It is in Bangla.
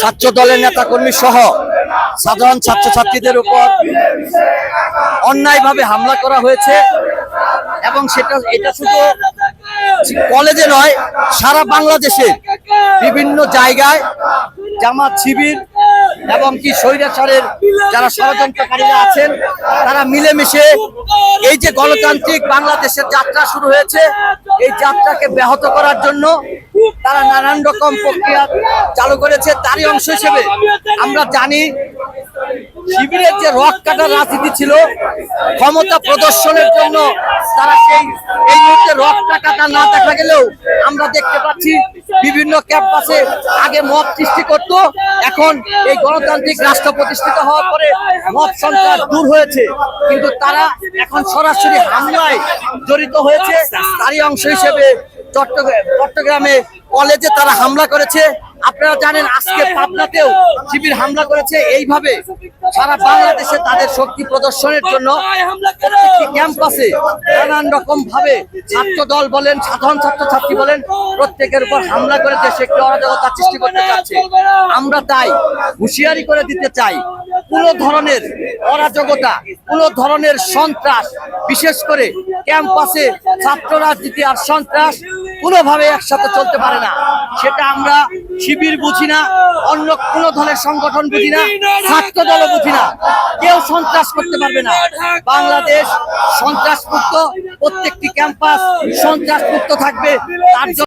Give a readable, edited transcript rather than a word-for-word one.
ছাত্র দলের নেতাকর্মী সহ সাধারণ ছাত্রছাত্রীদের উপর অন্যায়ভাবে হামলা করা হয়েছে এবং এটা শুধু কলেজে নয়, সারা বাংলাদেশে বিভিন্ন জায়গায় জামাত শিবির এবং কি স্বৈরাচারের যারা ষড়যন্ত্রকারীরা আছেন তারা মিলেমিশে এই যে গণতান্ত্রিক বাংলাদেশের যাত্রা শুরু হয়েছে এই যাত্রাকে ব্যাহত করার জন্য তারা নানান রকম প্রক্রিয়া চালু করেছে। তারই অংশ হিসেবে আমরা জানি শিবিরের যে রক কাটার রাজনীতি ছিল ক্ষমতা প্রদর্শনের জন্য তারা এই মুহূর্তে রক কাটা না দেখা গেলেও আমরা দেখতে পাচ্ছি বিভিন্ন ক্যাম্পাসে আগে মব সৃষ্টি করত, এখন এই গণতান্ত্রিক রাষ্ট্র প্রতিষ্ঠিত হওয়ার পরে মব সন্ত্রাস দূর হয়েছে, কিন্তু তারা এখন সরাসরি হামলায় জড়িত হয়েছে। তারই অংশ হিসেবে চট্টগ্রামে কলেজে তারা হামলা করেছে। আপনারা জানেন আজকে পাবনাতেও শিবির হামলা করেছে। এইভাবে সারা বাংলাদেশে তাদের শক্তি প্রদর্শনের জন্য প্রত্যেকটি ক্যাম্পাসে নানান রকম ভাবে ছাত্র দল বলেন, সাধারণ ছাত্রছাত্রী বলেন, প্রত্যেকের উপর হামলা করে দেশে একটি অরাজকতা সৃষ্টি করতে চাচ্ছে। আমরা তাই হুঁশিয়ারি করে দিতে চাই, কোনো ধরনের অরাজকতা, কোনো ধরনের সন্ত্রাস, বিশেষ করে ক্যাম্পাসে ছাত্র রাজনীতি আর সন্ত্রাস কোনোভাবে একসাথে চলতে পারে না। সেটা আমরা শিবির বুঝি না, অন্য কোনো দলের সংগঠন বুঝি না, ছাত্র দলও বুঝি না। কেউ সন্ত্রাস করতে পারবে না। বাংলাদেশ সন্ত্রাস মুক্ত, প্রত্যেকটি ক্যাম্পাস সন্ত্রাস মুক্ত থাকবে। তার জন্য